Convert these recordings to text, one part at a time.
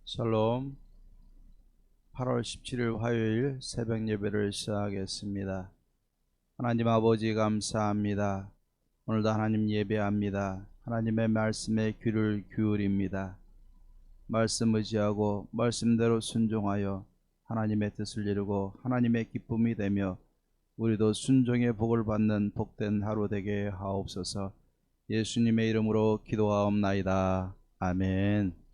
샬롬. 8월 17일 화요일 새벽 예배를 시작하겠습니다. 하나님 아버지 감사합니다. 오늘도 하나님 예배합니다. 하나님의 말씀에 귀를 기울입니다. 말씀 의지하고 말씀대로 순종하여 하나님의 뜻을 이루고 하나님의 기쁨이 되며 우리도 순종의 복을 받는 복된 하루 되게 하옵소서. 예수님의 이름으로 기도하옵나이다. 아멘.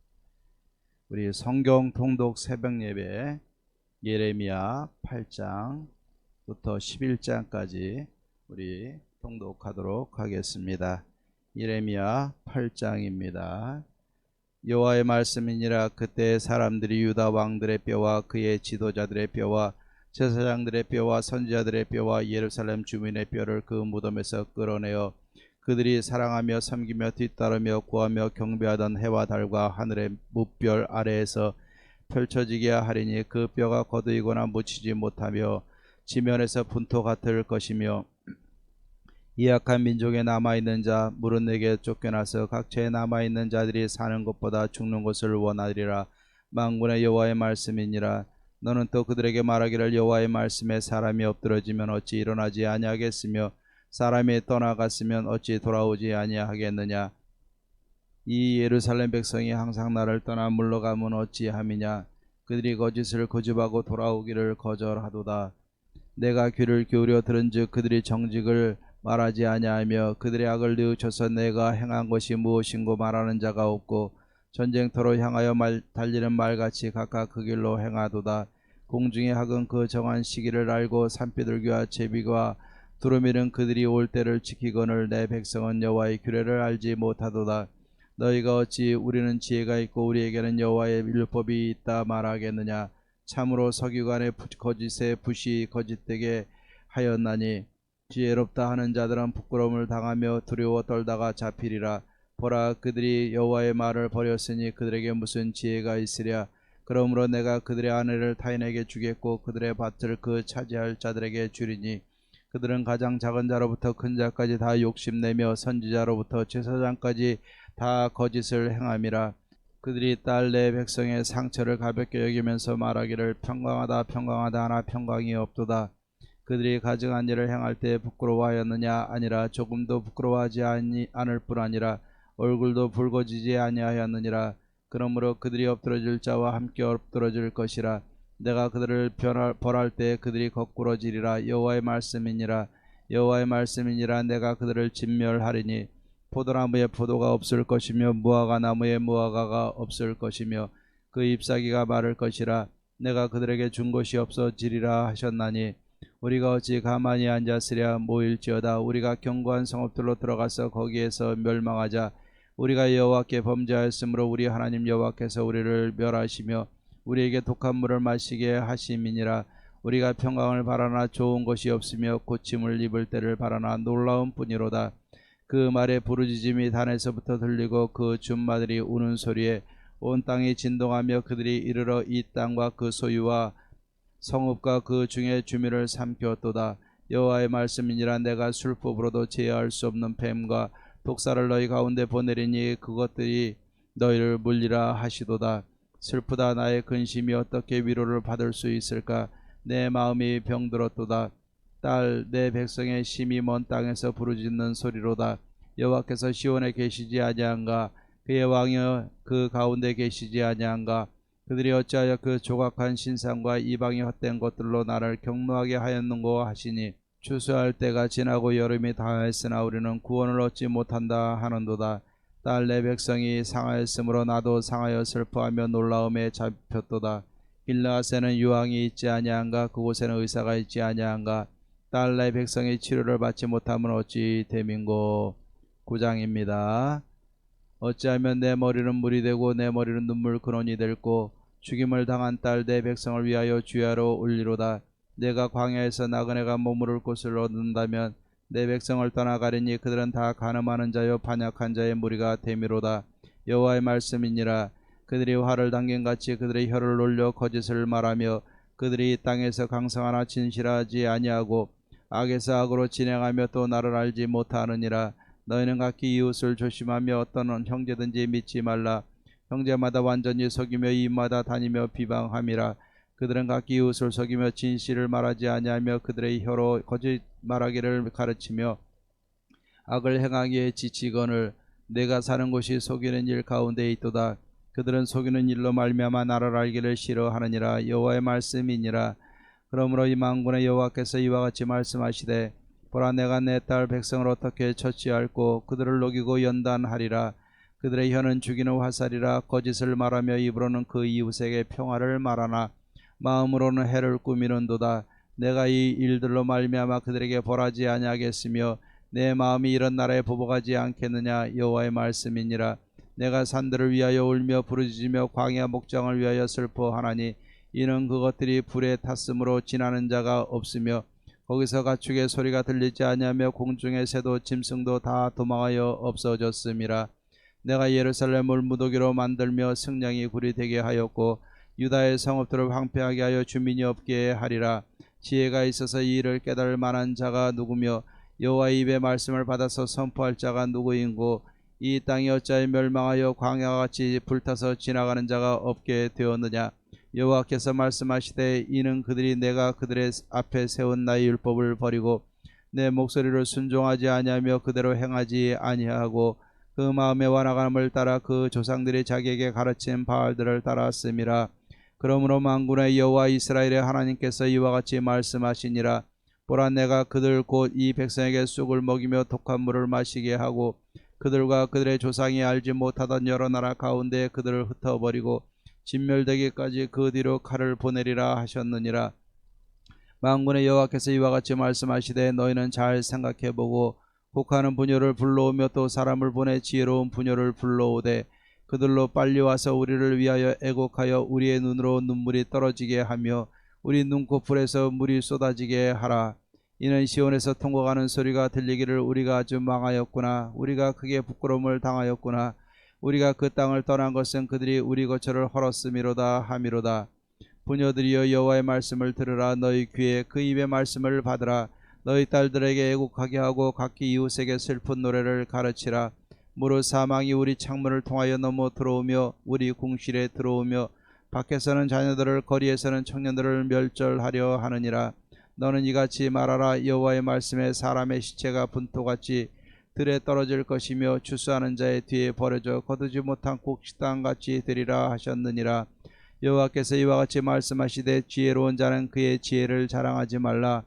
우리 성경 통독 새벽 예배 예레미야 8장부터 11장까지 우리 통독하도록 하겠습니다. 예레미야 8장입니다. 여호와의 말씀이니라. 그때 사람들이 유다 왕들의 뼈와 그의 지도자들의 뼈와 제사장들의 뼈와 선지자들의 뼈와 예루살렘 주민의 뼈를 그 무덤에서 끌어내어 그들이 사랑하며 섬기며 뒤따르며 구하며 경배하던 해와 달과 하늘의 무별 아래에서 펼쳐지게 하리니 그 뼈가 거두이거나 묻히지 못하며 지면에서 분토 같을 것이며 이 약한 민족에 남아있는 자 물은 내게 쫓겨나서 각처에 남아있는 자들이 사는 것보다 죽는 것을 원하리라. 만군의 여호와의 말씀이니라. 너는 또 그들에게 말하기를 여호와의 말씀에 사람이 엎드러지면 어찌 일어나지 아니하겠으며 사람이 떠나갔으면 어찌 돌아오지 아니하겠느냐. 이 예루살렘 백성이 항상 나를 떠나 물러가면 어찌함이냐. 그들이 거짓을 고집하고 돌아오기를 거절하도다. 내가 귀를 기울여 들은즉 그들이 정직을 말하지 아니하며 그들의 악을 뉘우쳐서 내가 행한 것이 무엇인고 말하는 자가 없고 전쟁터로 향하여 달리는 말같이 각각 그 길로 행하도다. 공중의 학은 그 정한 시기를 알고 산비둘기와 제비와 두루미는 그들이 올 때를 지키거늘 내 백성은 여호와의 규례를 알지 못하도다. 너희가 어찌 우리는 지혜가 있고 우리에게는 여호와의 율법이 있다 말하겠느냐. 참으로 서기관의 거짓에 붓이 거짓되게 하였나니 지혜롭다 하는 자들은 부끄러움을 당하며 두려워 떨다가 잡히리라. 보라, 그들이 여호와의 말을 버렸으니 그들에게 무슨 지혜가 있으랴. 그러므로 내가 그들의 아내를 타인에게 주겠고 그들의 밭을 그 차지할 자들에게 주리니 그들은 가장 작은 자로부터 큰 자까지 다 욕심내며 선지자로부터 제사장까지 다 거짓을 행함이라. 그들이 딸 내 백성의 상처를 가볍게 여기면서 말하기를 평강하다 평강하다 하나 평강이 없도다. 그들이 가증한 일을 행할 때 부끄러워하였느냐. 아니라 조금도 부끄러워하지 않을 뿐 아니라 얼굴도 붉어지지 아니하였느니라. 그러므로 그들이 엎드러질 자와 함께 엎드러질 것이라. 내가 그들을 벌할 때 그들이 거꾸러지리라. 여호와의 말씀이니라. 여호와의 말씀이니라. 내가 그들을 진멸하리니 포도나무에 포도가 없을 것이며 무화과 나무에 무화과가 없을 것이며 그 잎사귀가 마를 것이라. 내가 그들에게 준 것이 없어지리라 하셨나니 우리가 어찌 가만히 앉았으랴. 모일지어다 우리가 견고한 성읍들로 들어가서 거기에서 멸망하자. 우리가 여호와께 범죄하였으므로 우리 하나님 여호와께서 우리를 멸하시며 우리에게 독한 물을 마시게 하심이니라. 우리가 평강을 바라나 좋은 것이 없으며 고침을 입을 때를 바라나 놀라운 뿐이로다. 그 말에 부르짖음이 단에서부터 들리고 그 준마들이 우는 소리에 온 땅이 진동하며 그들이 이르러 이 땅과 그 소유와 성읍과 그 중에 주민을 삼켰도다. 여호와의 말씀이니라. 내가 술법으로도 제어할 수 없는 뱀과 독사를 너희 가운데 보내리니 그것들이 너희를 물리라 하시도다. 슬프다. 나의 근심이 어떻게 위로를 받을 수 있을까. 내 마음이 병들었도다. 딸 내 백성의 심히 먼 땅에서 부르짖는 소리로다. 여호와께서 시온에 계시지 아니한가. 그의 왕이여 그 가운데 계시지 아니한가. 그들이 어찌하여 그 조각한 신상과 이방의 헛된 것들로 나를 경노하게 하였는고 하시니 추수할 때가 지나고 여름이 다하였으나 우리는 구원을 얻지 못한다 하는도다. 딸 내 백성이 상하였으므로 나도 상하여 슬퍼하며 놀라움에 잡혔도다. 길르앗에는 유황이 있지 아니한가. 그곳에는 의사가 있지 아니한가. 딸 내 백성이 치료를 받지 못하면 어찌 됨인고. 9장입니다. 어찌하면 내 머리는 물이 되고 내 머리는 눈물 근원이 될고 죽임을 당한 딸 내 백성을 위하여 주야로 울리로다. 내가 광야에서 나그네가 머무를 곳을 얻는다면 내 백성을 떠나가리니 그들은 다 간음하는 자요 반역한 자의 무리가 되미로다. 여호와의 말씀이니라. 그들이 활을 당긴같이 그들의 혀를 놀려 거짓을 말하며 그들이 이 땅에서 강성하나 진실하지 아니하고 악에서 악으로 진행하며 또 나를 알지 못하느니라. 너희는 각기 이웃을 조심하며 어떤 형제든지 믿지 말라. 형제마다 완전히 속이며 이마다 다니며 비방함이라. 그들은 각기 이웃을 속이며 진실을 말하지 아니하며 그들의 혀로 거짓 말하기를 가르치며 악을 행하기에 지치거늘 내가 사는 곳이 속이는 일 가운데 있도다. 그들은 속이는 일로 말미암아 나를 알기를 싫어하느니라. 여호와의 말씀이니라. 그러므로 이 만군의 여호와께서 이와 같이 말씀하시되 보라, 내가 내 딸 백성을 어떻게 처치할꼬. 그들을 녹이고 연단하리라. 그들의 혀는 죽이는 화살이라. 거짓을 말하며 입으로는 그 이웃에게 평화를 말하나 마음으로는 해를 꾸미는도다. 내가 이 일들로 말미암아 그들에게 벌하지 아니하겠으며 내 마음이 이런 나라에 보복하지 않겠느냐. 여호와의 말씀이니라. 내가 산들을 위하여 울며 부르짖으며 광야 목장을 위하여 슬퍼하나니 이는 그것들이 불에 탔으므로 지나는 자가 없으며 거기서 가축의 소리가 들리지 아니하며 공중의 새도 짐승도 다 도망하여 없어졌음이라. 내가 예루살렘을 무더기로 만들며 승냥이 굴이 되게 하였고 유다의 성읍들을 황폐하게 하여 주민이 없게 하리라. 지혜가 있어서 이 일을 깨달을 만한 자가 누구며 여호와의 입의 말씀을 받아서 선포할 자가 누구인고. 이 땅이 어찌하여 멸망하여 광야같이 불타서 지나가는 자가 없게 되었느냐. 여호와께서 말씀하시되 이는 그들이 내가 그들의 앞에 세운 나의 율법을 버리고 내 목소리를 순종하지 아니하며 그대로 행하지 아니하고 그 마음의 완악함을 따라 그 조상들이 자기에게 가르친 바알들을 따랐음이라. 그러므로 만군의 여호와 이스라엘의 하나님께서 이와 같이 말씀하시니라. 보라, 내가 그들 곧 이 백성에게 쑥을 먹이며 독한 물을 마시게 하고 그들과 그들의 조상이 알지 못하던 여러 나라 가운데 그들을 흩어버리고 진멸되기까지 그 뒤로 칼을 보내리라 하셨느니라. 만군의 여호와께서 이와 같이 말씀하시되 너희는 잘 생각해보고 혹하는 부녀를 불러오며 또 사람을 보내 지혜로운 부녀를 불러오되 그들로 빨리 와서 우리를 위하여 애곡하여 우리의 눈으로 눈물이 떨어지게 하며 우리 눈꺼풀에서 물이 쏟아지게 하라. 이는 시온에서 통곡하는 소리가 들리기를 우리가 아주 망하였구나. 우리가 크게 부끄러움을 당하였구나. 우리가 그 땅을 떠난 것은 그들이 우리 거처를 헐었음이로다 하미로다. 부녀들이여 여호와의 말씀을 들으라. 너희 귀에 그 입의 말씀을 받으라. 너희 딸들에게 애곡하게 하고 각기 이웃에게 슬픈 노래를 가르치라. 무릇 사망이 우리 창문을 통하여 넘어 들어오며 우리 궁실에 들어오며 밖에서는 자녀들을 거리에서는 청년들을 멸절하려 하느니라. 너는 이같이 말하라. 여호와의 말씀에 사람의 시체가 분토같이 들에 떨어질 것이며 추수하는 자의 뒤에 버려져 거두지 못한 곡식당같이 되리라 하셨느니라. 여호와께서 이와 같이 말씀하시되 지혜로운 자는 그의 지혜를 자랑하지 말라.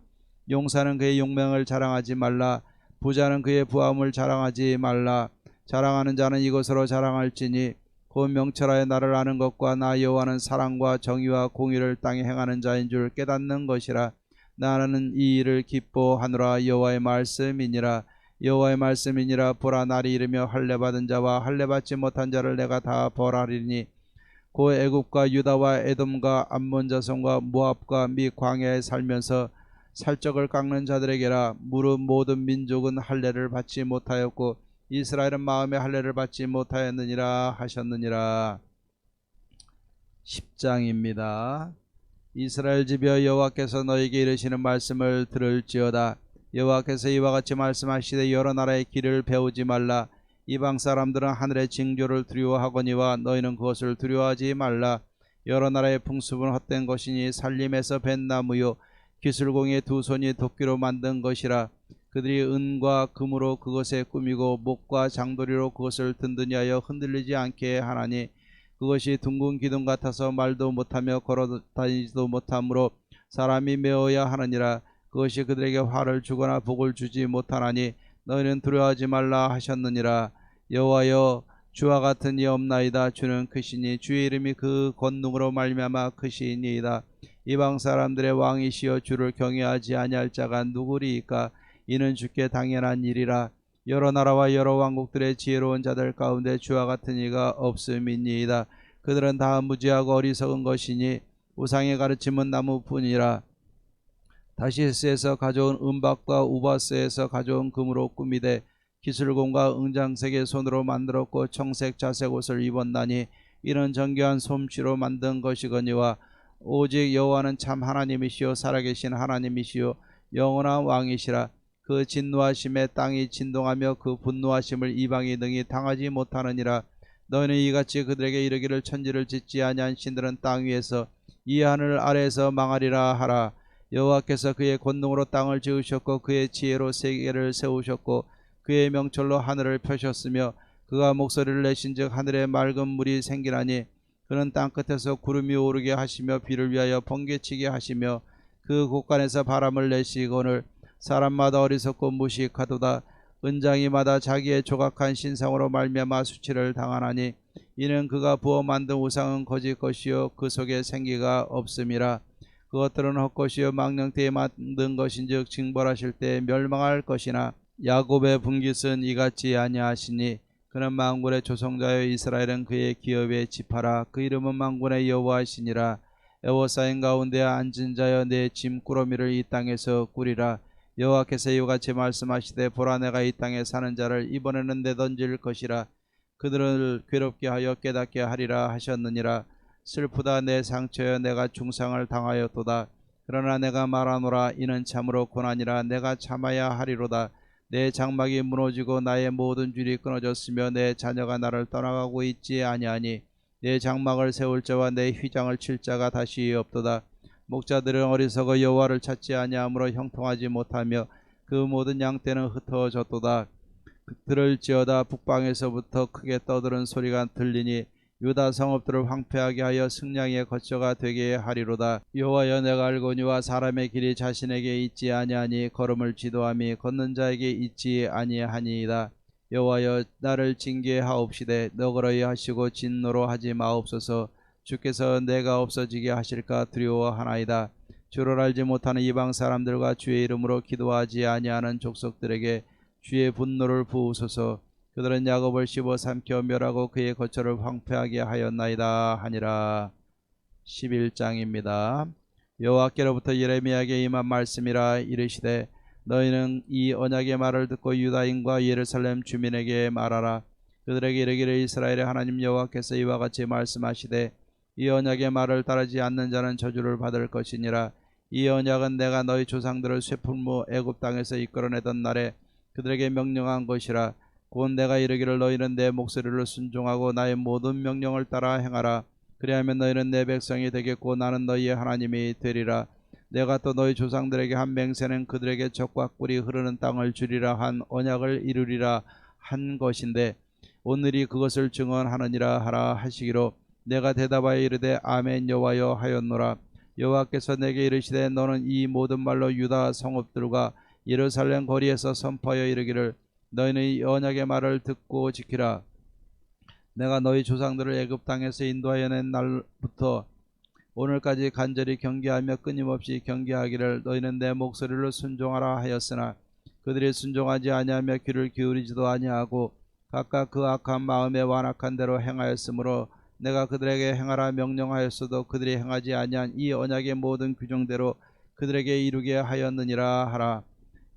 용사는 그의 용맹을 자랑하지 말라. 부자는 그의 부함을 자랑하지 말라. 자랑하는 자는 이것으로 자랑할지니 곧 명철하여 나를 아는 것과 나 여호와는 사랑과 정의와 공의를 땅에 행하는 자인 줄 깨닫는 것이라. 나는 이 일을 기뻐하노라. 여호와의 말씀이니라. 여호와의 말씀이니라. 보라, 날이 이르며 할례받은 자와 할례받지 못한 자를 내가 다 벌하리니 곧 애굽과 유다와 에돔과 암몬 자손과 모압과 미 광야에 살면서 살적을 깎는 자들에게라. 무릇 모든 민족은 할례를 받지 못하였고 이스라엘은 마음의 할례를 받지 못하였느니라 하셨느니라. 10장입니다. 이스라엘 집이여, 여호와께서 너희에게 이르시는 말씀을 들을지어다. 여호와께서 이와 같이 말씀하시되 여러 나라의 길을 배우지 말라. 이방 사람들은 하늘의 징조를 두려워하거니와 너희는 그것을 두려워하지 말라. 여러 나라의 풍습은 헛된 것이니 살림에서 벤 나무요 기술공의 두 손이 도끼로 만든 것이라. 그들이 은과 금으로 그것에 꾸미고 목과 장도리로 그것을 든든히 하여 흔들리지 않게 하나니 그것이 둥근 기둥 같아서 말도 못하며 걸어다니지도 못하므로 사람이 메어야 하느니라. 그것이 그들에게 화를 주거나 복을 주지 못하나니 너희는 두려워하지 말라 하셨느니라. 여호와여, 주와 같은 이 없나이다. 주는 크시니 주의 이름이 그 권능으로 말미암아 크시니이다. 이방 사람들의 왕이시여, 주를 경외하지 아니할 자가 누구리이까. 이는 주께 당연한 일이라. 여러 나라와 여러 왕국들의 지혜로운 자들 가운데 주와 같은 이가 없음이니이다. 그들은 다 무지하고 어리석은 것이니 우상의 가르침은 나무뿐이라. 다시스에서 가져온 은박과 우바스에서 가져온 금으로 꾸미되 기술공과 응장색의 손으로 만들었고 청색 자색 옷을 입었나니 이는 정교한 솜씨로 만든 것이거니와 오직 여호와는 참 하나님이시요 살아계신 하나님이시요 영원한 왕이시라. 그 진노하심에 땅이 진동하며 그 분노하심을 이방이 능히 당하지 못하느니라. 너희는 이같이 그들에게 이르기를 천지를 짓지 아니한 신들은 땅 위에서 이 하늘 아래에서 망하리라 하라. 여호와께서 그의 권능으로 땅을 지으셨고 그의 지혜로 세계를 세우셨고 그의 명철로 하늘을 펴셨으며 그가 목소리를 내신즉 하늘에 맑은 물이 생기나니 그는 땅끝에서 구름이 오르게 하시며 비를 위하여 번개치게 하시며 그 곳간에서 바람을 내시거늘 사람마다 어리석고 무식하도다. 은장이마다 자기의 조각한 신상으로 말미암아 수치를 당하나니 이는 그가 부어 만든 우상은 거짓 것이요 그 속에 생기가 없음이라. 그것들은 헛것이요 망령되이 만든 것인즉 징벌하실 때 멸망할 것이나 야곱의 분깃은 이같이 아니하시니 그는 만군의 조성자여 이스라엘은 그의 기업의 지파라. 그 이름은 만군의 여호와시니라. 에워싸인 가운데 앉은 자여 내 짐꾸러미를 이 땅에서 꾸리라. 여호와께서 이와같이 말씀하시되 보라 내가 이 땅에 사는 자를 이번에는 내던질 것이라. 그들을 괴롭게 하여 깨닫게 하리라 하셨느니라. 슬프다 내 상처여 내가 중상을 당하였도다. 그러나 내가 말하노라 이는 참으로 고난이라. 내가 참아야 하리로다. 내 장막이 무너지고 나의 모든 줄이 끊어졌으며 내 자녀가 나를 떠나가고 있지 아니하니 내 장막을 세울 자와 내 휘장을 칠 자가 다시 없도다. 목자들은 어리석어 여호와를 찾지 아니하므로 형통하지 못하며 그 모든 양떼는 흩어졌도다. 들을지어다 북방에서부터 크게 떠드는 소리가 들리니 유다 성읍들을 황폐하게 하여 승량의 거처가 되게 하리로다. 여호와여 내가 알거니와 사람의 길이 자신에게 있지 아니하니 걸음을 지도함이 걷는 자에게 있지 아니하니이다. 여호와여 나를 징계하옵시되 너그러이 하시고 진노로 하지 마옵소서. 주께서 내가 없어지게 하실까 두려워하나이다. 주를 알지 못하는 이방 사람들과 주의 이름으로 기도하지 아니하는 족속들에게 주의 분노를 부으소서. 그들은 야곱을 씹어 삼켜 멸하고 그의 거처를 황폐하게 하였나이다 하니라. 11장입니다. 여호와께로부터 예레미야에게 임한 말씀이라. 이르시되 너희는 이 언약의 말을 듣고 유다인과 예루살렘 주민에게 말하라. 그들에게 이르기를 이스라엘의 하나님 여호와께서 이와 같이 말씀하시되 이 언약의 말을 따르지 않는 자는 저주를 받을 것이니라. 이 언약은 내가 너희 조상들을 쇠풀무 애굽 땅에서 이끌어내던 날에 그들에게 명령한 것이라. 곧 내가 이르기를 너희는 내 목소리를 순종하고 나의 모든 명령을 따라 행하라. 그리하면 너희는 내 백성이 되겠고 나는 너희의 하나님이 되리라. 내가 또 너희 조상들에게 한 맹세는 그들에게 젖과 꿀이 흐르는 땅을 주리라 한 언약을 이루리라 한 것인데 오늘이 그것을 증언하느니라 하라 하시기로 내가 대답하여 이르되 아멘 여호와여 하였노라. 여호와께서 내게 이르시되 너는 이 모든 말로 유다 성읍들과 예루살렘 거리에서 선포하여 이르기를 너희는 이 언약의 말을 듣고 지키라. 내가 너희 조상들을 애굽 땅에서 인도하여 낸 날부터 오늘까지 간절히 경계하며 끊임없이 경계하기를 너희는 내 목소리를 순종하라 하였으나 그들이 순종하지 아니하며 귀를 기울이지도 아니하고 각각 그 악한 마음에 완악한 대로 행하였으므로 내가 그들에게 행하라 명령하였어도 그들이 행하지 아니한 이 언약의 모든 규정대로 그들에게 이루게 하였느니라 하라.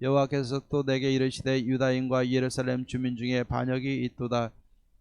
여호와께서 또 내게 이르시되 유다인과 예루살렘 주민 중에 반역이 있도다.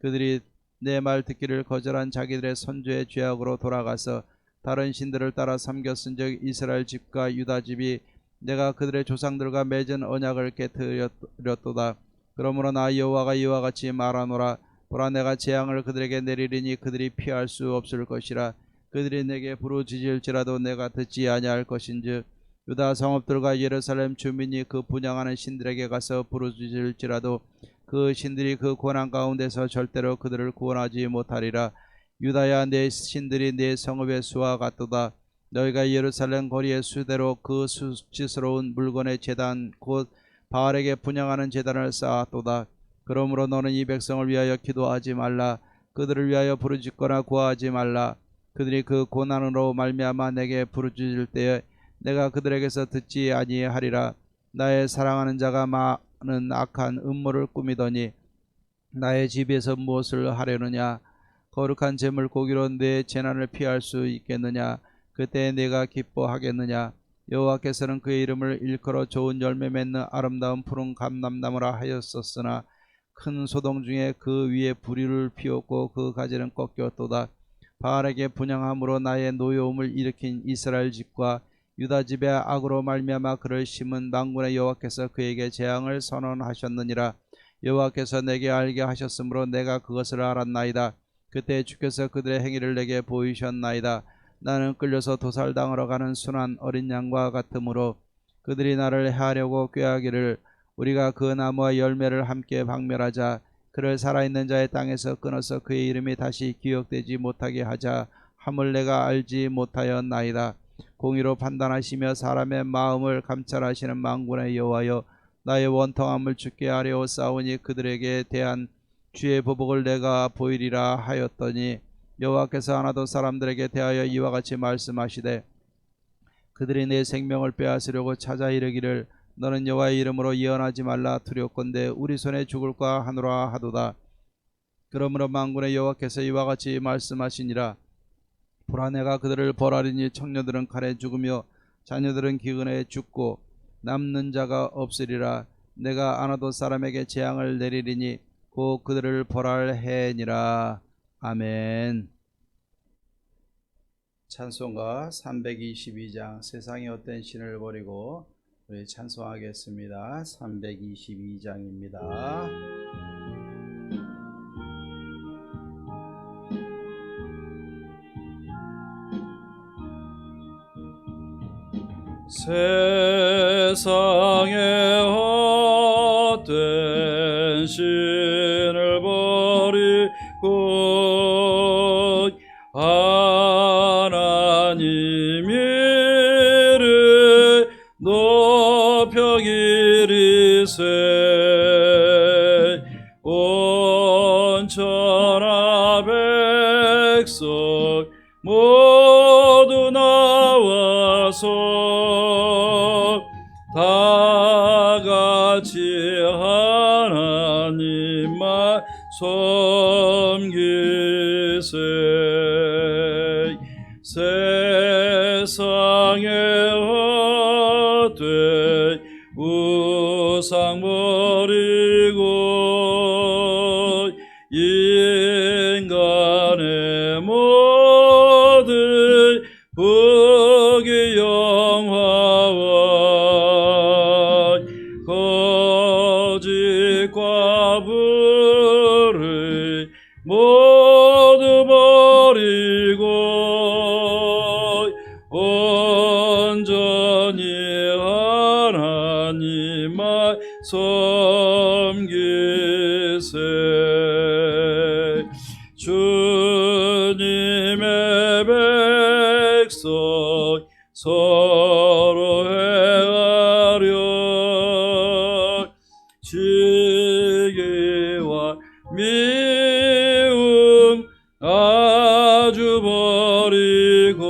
그들이 내 말 듣기를 거절한 자기들의 선조의 죄악으로 돌아가서 다른 신들을 따라 섬겼은즉 이스라엘 집과 유다 집이 내가 그들의 조상들과 맺은 언약을 깨뜨렸도다. 그러므로 나 여호와가 이와 같이 말하노라. 보라 내가 재앙을 그들에게 내리리니 그들이 피할 수 없을 것이라. 그들이 내게 부르짖을지라도 내가 듣지 아니할 것인즉 유다 성읍들과 예루살렘 주민이 그 분향하는 신들에게 가서 부르짖을지라도 그 신들이 그 고난 가운데서 절대로 그들을 구원하지 못하리라. 유다야 내 신들이 내 성읍의 수와 같도다. 너희가 예루살렘 거리의 수대로 그 수치스러운 물건의 제단 곧 바알에게 분향하는 제단을 쌓았도다. 그러므로 너는 이 백성을 위하여 기도하지 말라. 그들을 위하여 부르짖거나 구하지 말라. 그들이 그 고난으로 말미암아 내게 부르짖을 때에 내가 그들에게서 듣지 아니하리라. 나의 사랑하는 자가 많은 악한 음모를 꾸미더니 나의 집에서 무엇을 하려느냐. 거룩한 제물 고기로 내 재난을 피할 수 있겠느냐. 그때 내가 기뻐하겠느냐. 여호와께서는 그의 이름을 일컬어 좋은 열매 맺는 아름다운 푸른 감람나무라 하였었으나 큰 소동 중에 그 위에 불의를 피웠고 그 가지는 꺾였도다. 바알에게 분향함으로 나의 노여움을 일으킨 이스라엘 집과 유다 집의 악으로 말미암아 그를 심은 만군의 여호와께서 그에게 재앙을 선언하셨느니라. 여호와께서 내게 알게 하셨으므로 내가 그것을 알았나이다. 그때 주께서 그들의 행위를 내게 보이셨나이다. 나는 끌려서 도살당하러 가는 순한 어린 양과 같으므로 그들이 나를 해하려고 꾀하기를 우리가 그 나무와 열매를 함께 박멸하자. 그를 살아있는 자의 땅에서 끊어서 그의 이름이 다시 기억되지 못하게 하자 함을 내가 알지 못하였나이다. 공의로 판단하시며 사람의 마음을 감찰하시는 만군의 여호와여, 나의 원통함을 주께 아뢰오사오니 그들에게 대한 주의 보복을 내가 보이리라 하였더니 여호와께서 하나도 사람들에게 대하여 이와 같이 말씀하시되 그들이 내 생명을 빼앗으려고 찾아 이르기를 너는 여호와의 이름으로 예언하지 말라. 두렵건대 우리 손에 죽을까 하노라 하도다. 그러므로 만군의 여호와께서 이와 같이 말씀하시니라. 보라, 내가 그들을 벌하리니 청년들은 칼에 죽으며 자녀들은 기근에 죽고 남는 자가 없으리라. 내가 아나도 사람에게 재앙을 내리리니 곧 그들을 벌할 해니라. 아멘. 찬송가 322장 세상의 헛된 신을 버리고 우리 찬송하겠습니다. 322장입니다. 세상의 헛된 신을 버리고 하나님 이를 높여 기리세 온 천하 백성 모두 나와서 다 같이 하나님만 섬기세 세상의 헛된 우상 버리고 인간의 모든 부귀 영화와 거짓과 불의 모두 버리고 온전히 하나님만 섬기세 주님의 백성 서로 행하려 시기와 미움 아주 버리고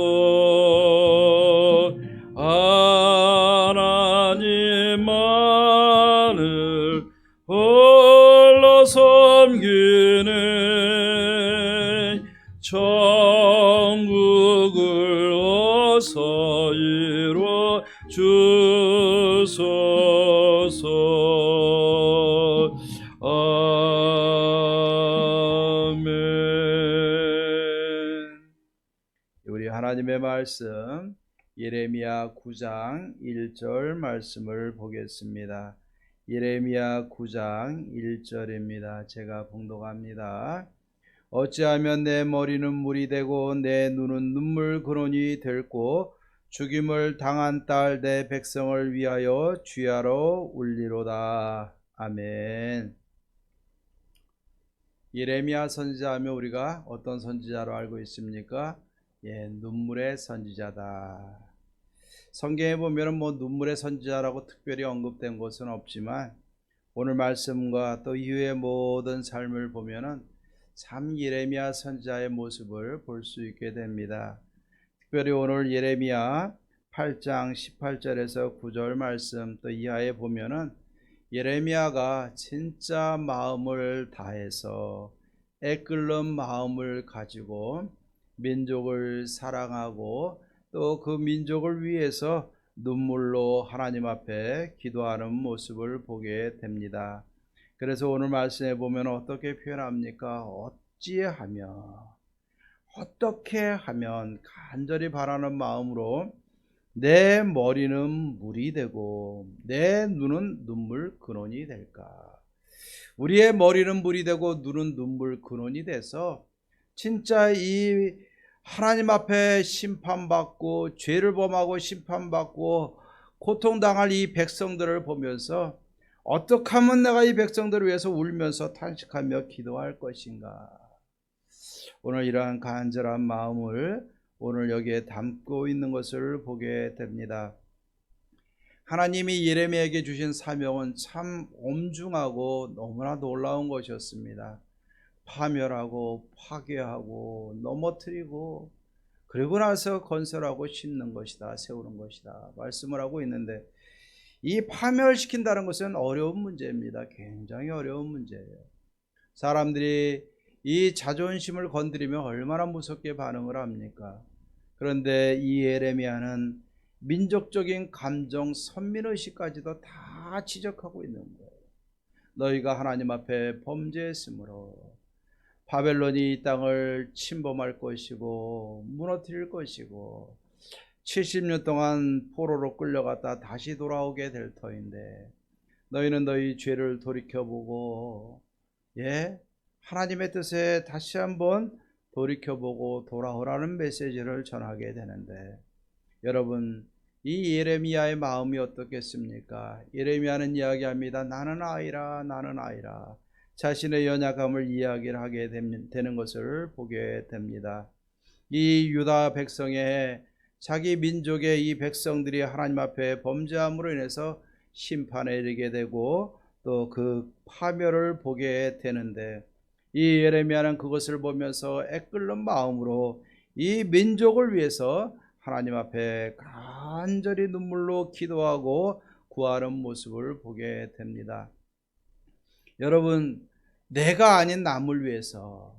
하나님만을 홀로 섬기는 천국을 어서 이루어 주소서. 아멘. 우리 하나님의 말씀 예레미야 9장 1절 말씀을 보겠습니다. 예레미야 9장 1절입니다. 제가 봉독합니다. 어찌하면 내 머리는 물이 되고 내 눈은 눈물 근원이 될고 죽임을 당한 딸 내 백성을 위하여 주야로 울리로다. 아멘. 예레미야 선지자하면 우리가 어떤 선지자로 알고 있습니까? 눈물의 선지자다. 성경에 보면 눈물의 선지자라고 특별히 언급된 것은 없지만 오늘 말씀과 또 이후의 모든 삶을 보면은 참 예레미야 선지자의 모습을 볼 수 있게 됩니다. 특별히 오늘 예레미야 8장 18절에서 9절 말씀 또 이하에 보면은 예레미야가 진짜 마음을 다해서 애끓는 마음을 가지고 민족을 사랑하고 또 그 민족을 위해서 눈물로 하나님 앞에 기도하는 모습을 보게 됩니다. 그래서 오늘 말씀에 보면 어떻게 표현합니까? 어떻게 하면 간절히 바라는 마음으로 내 머리는 물이 되고 내 눈은 눈물 근원이 될까? 우리의 머리는 물이 되고 눈은 눈물 근원이 돼서 진짜 이 하나님 앞에 심판받고 죄를 범하고 심판받고 고통당할 이 백성들을 보면서 어떻게 하면 내가 이 백성들을 위해서 울면서 탄식하며 기도할 것인가. 오늘 이러한 간절한 마음을 오늘 여기에 담고 있는 것을 보게 됩니다. 하나님이 예레미야에게 주신 사명은 참 엄중하고 너무나 놀라운 것이었습니다. 파멸하고 파괴하고 넘어뜨리고 그리고 나서 건설하고 심는 것이다, 세우는 것이다 말씀을 하고 있는데, 이 파멸시킨다는 것은 어려운 문제입니다. 굉장히 어려운 문제예요. 사람들이 이 자존심을 건드리면 얼마나 무섭게 반응을 합니까? 그런데 이 예레미야는 민족적인 감정, 선민의식까지도 다 지적하고 있는 거예요. 너희가 하나님 앞에 범죄했으므로 바벨론이 이 땅을 침범할 것이고 무너뜨릴 것이고 70년 동안 포로로 끌려갔다 다시 돌아오게 될 터인데, 너희는 너희 죄를 돌이켜보고 하나님의 뜻에 다시 한번 돌이켜보고 돌아오라는 메시지를 전하게 되는데, 여러분 이 예레미야의 마음이 어떻겠습니까? 예레미야는 이야기합니다. 나는 아이라, 나는 아이라. 자신의 연약함을 이야기를 하게 되는 것을 보게 됩니다. 이 유다 백성의, 자기 민족의 이 백성들이 하나님 앞에 범죄함으로 인해서 심판에 이르게 되고 또 그 파멸을 보게 되는데, 이 예레미야는 그것을 보면서 애끓는 마음으로 이 민족을 위해서 하나님 앞에 간절히 눈물로 기도하고 구하는 모습을 보게 됩니다. 여러분, 내가 아닌 남을 위해서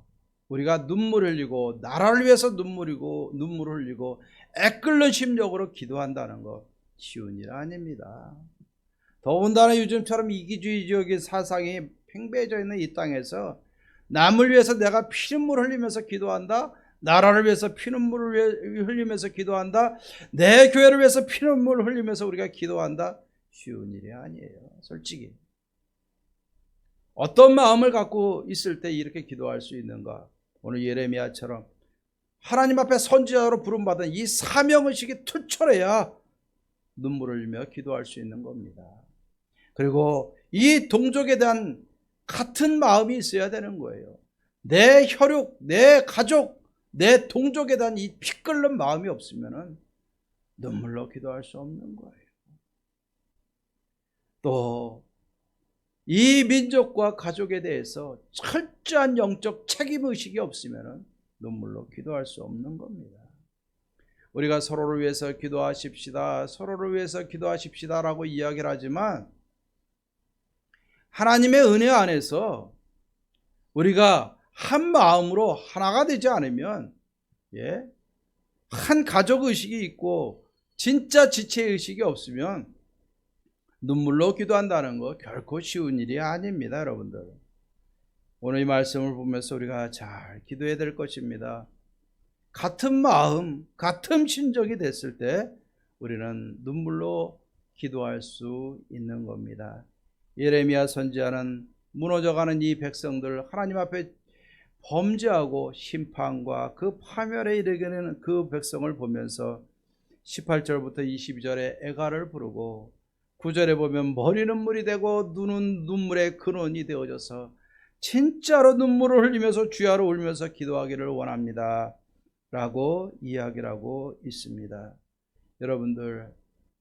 우리가 눈물 흘리고 나라를 위해서 눈물을 흘리고 애끓는 심령으로 기도한다는 것 쉬운 일 아닙니다. 더군다나 요즘처럼 이기주의적인 사상이 팽배해져 있는 이 땅에서 남을 위해서 내가 피눈물 흘리면서 기도한다, 나라를 위해서 피눈물을 흘리면서 기도한다, 내 교회를 위해서 피눈물을 흘리면서 우리가 기도한다, 쉬운 일이 아니에요. 솔직히 어떤 마음을 갖고 있을 때 이렇게 기도할 수 있는가? 오늘 예레미야처럼 하나님 앞에 선지자로 부름받은 이 사명의식이 투철해야 눈물을 흘리며 기도할 수 있는 겁니다. 그리고 이 동족에 대한 같은 마음이 있어야 되는 거예요. 내 혈육, 내 가족, 내 동족에 대한 이 피 끓는 마음이 없으면 눈물로 기도할 수 없는 거예요. 또 이 민족과 가족에 대해서 철저한 영적 책임의식이 없으면 눈물로 기도할 수 없는 겁니다. 우리가 서로를 위해서 기도하십시다, 서로를 위해서 기도하십시다 라고 이야기를 하지만 하나님의 은혜 안에서 우리가 한 마음으로 하나가 되지 않으면 한 가족의식이 있고 진짜 지체의식이 없으면 눈물로 기도한다는 거 결코 쉬운 일이 아닙니다. 여러분들, 오늘 이 말씀을 보면서 우리가 잘 기도해야 될 것입니다. 같은 마음, 같은 심정이 됐을 때 우리는 눈물로 기도할 수 있는 겁니다. 예레미야 선지자는 무너져가는 이 백성들, 하나님 앞에 범죄하고 심판과 그 파멸에 이르게 되는 그 백성을 보면서 18절부터 22절에 애가를 부르고 9절에 보면 머리는 물이 되고 눈은 눈물의 근원이 되어져서 진짜로 눈물을 흘리면서 주야로 울면서 기도하기를 원합니다 라고 이야기를 하고 있습니다. 여러분들,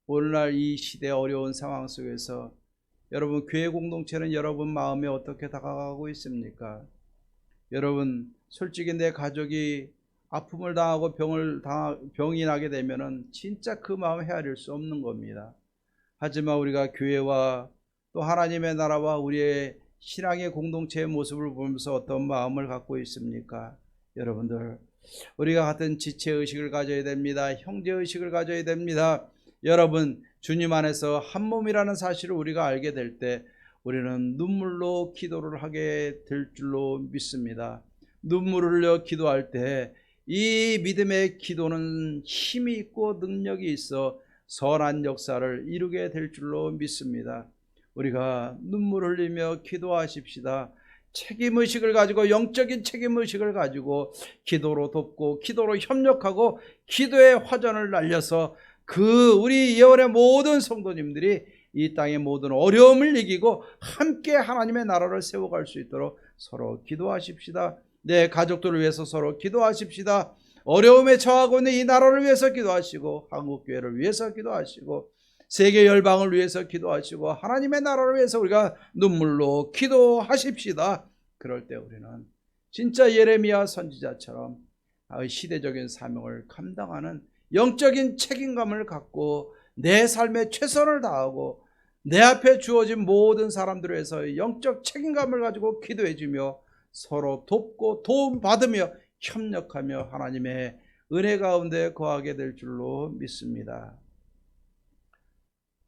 오늘날 이 시대 어려운 상황 속에서 여러분 교회 공동체는 여러분 마음에 어떻게 다가가고 있습니까? 여러분, 솔직히 내 가족이 아픔을 당하고 병이 나게 되면은 진짜 그 마음 헤아릴 수 없는 겁니다. 하지만 우리가 교회와 또 하나님의 나라와 우리의 신앙의 공동체의 모습을 보면서 어떤 마음을 갖고 있습니까? 여러분들, 우리가 같은 지체의식을 가져야 됩니다. 형제의식을 가져야 됩니다. 여러분, 주님 안에서 한 몸이라는 사실을 우리가 알게 될 때 우리는 눈물로 기도를 하게 될 줄로 믿습니다. 눈물을 흘려 기도할 때 이 믿음의 기도는 힘이 있고 능력이 있어 선한 역사를 이루게 될 줄로 믿습니다. 우리가 눈물 흘리며 기도하십시다. 책임의식을 가지고, 영적인 책임의식을 가지고 기도로 돕고 기도로 협력하고 기도의 화전을 날려서 우리 예언의 모든 성도님들이 이 땅의 모든 어려움을 이기고 함께 하나님의 나라를 세워갈 수 있도록 서로 기도하십시다. 내 가족들을 위해서 서로 기도하십시다. 어려움에 처하고 있는 이 나라를 위해서 기도하시고, 한국교회를 위해서 기도하시고, 세계 열방을 위해서 기도하시고, 하나님의 나라를 위해서 우리가 눈물로 기도하십시다. 그럴 때 우리는 진짜 예레미야 선지자처럼 시대적인 사명을 감당하는 영적인 책임감을 갖고 내 삶에 최선을 다하고 내 앞에 주어진 모든 사람들을 위해서 영적 책임감을 가지고 기도해주며 서로 돕고 도움받으며 협력하며 하나님의 은혜 가운데 거하게 될 줄로 믿습니다.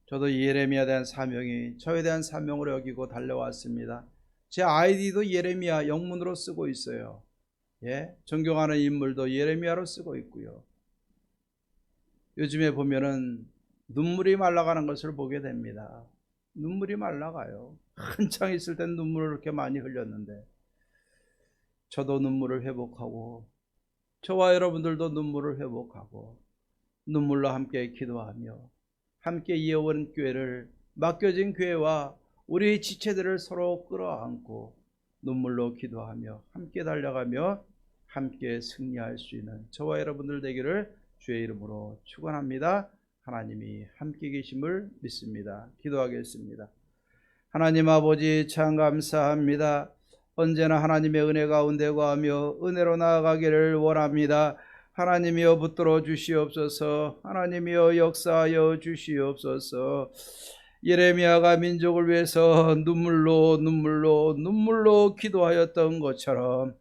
저도 이 예레미야에 대한 사명이 저에 대한 사명으로 여기고 달려왔습니다. 제 아이디도 예레미야 영문으로 쓰고 있어요. 존경하는 인물도 예레미야로 쓰고 있고요. 요즘에 보면은 눈물이 말라가는 것을 보게 됩니다. 눈물이 말라가요. 한창 있을 땐 눈물을 그렇게 많이 흘렸는데, 저도 눈물을 회복하고 저와 여러분들도 눈물을 회복하고 눈물로 함께 기도하며 함께 이어온 교회를, 맡겨진 교회와 우리 지체들을 서로 끌어안고 눈물로 기도하며 함께 달려가며 함께 승리할 수 있는 저와 여러분들 되기를 주의 이름으로 축원합니다. 하나님이 함께 계심을 믿습니다. 기도하겠습니다. 하나님 아버지, 참 감사합니다. 언제나 하나님의 은혜 가운데 거하며 은혜로 나아가기를 원합니다. 하나님이여 붙들어 주시옵소서. 하나님이여 역사하여 주시옵소서. 예레미야가 민족을 위해서 눈물로 기도하였던 것처럼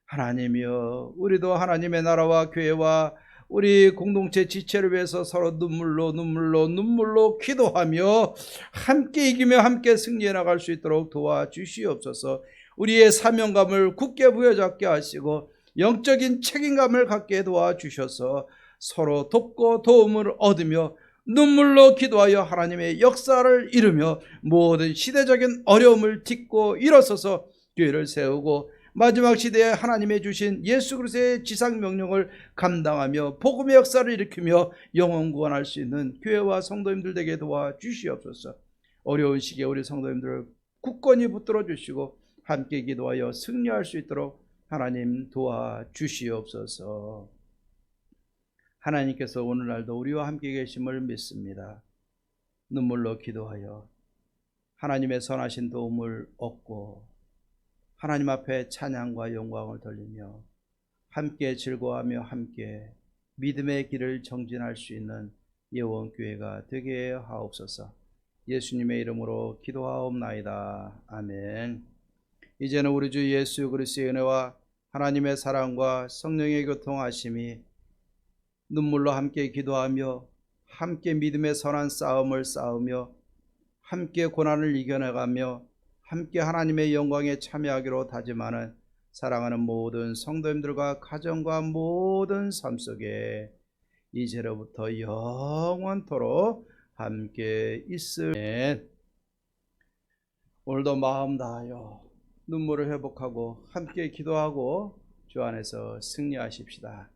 하나님이여 우리도 하나님의 나라와 교회와 우리 공동체 지체를 위해서 서로 눈물로 기도하며 함께 이기며 함께 승리해 나갈 수 있도록 도와주시옵소서. 우리의 사명감을 굳게 부여잡게 하시고 영적인 책임감을 갖게 도와주셔서 서로 돕고 도움을 얻으며 눈물로 기도하여 하나님의 역사를 이루며 모든 시대적인 어려움을 딛고 일어서서 교회를 세우고 마지막 시대에 하나님의 주신 예수 그리스도의 지상 명령을 감당하며 복음의 역사를 일으키며 영혼 구원할 수 있는 교회와 성도님들 되게 도와주시옵소서. 어려운 시기에 우리 성도님들을 굳건히 붙들어 주시고 함께 기도하여 승리할 수 있도록 하나님 도와주시옵소서. 하나님께서 오늘날도 우리와 함께 계심을 믿습니다. 눈물로 기도하여 하나님의 선하신 도움을 얻고 하나님 앞에 찬양과 영광을 돌리며 함께 즐거워하며 함께 믿음의 길을 정진할 수 있는 예원교회가 되게 하옵소서. 예수님의 이름으로 기도하옵나이다. 아멘. 이제는 우리 주 예수 그리스도의 은혜와 하나님의 사랑과 성령의 교통하심이 눈물로 함께 기도하며 함께 믿음의 선한 싸움을 싸우며 함께 고난을 이겨내가며 함께 하나님의 영광에 참여하기로 다짐하는 사랑하는 모든 성도님들과 가정과 모든 삶 속에 이제로부터 영원토록 함께 있으면 오늘도 마음 다하여 눈물을 회복하고 함께 기도하고 주 안에서 승리하십시다.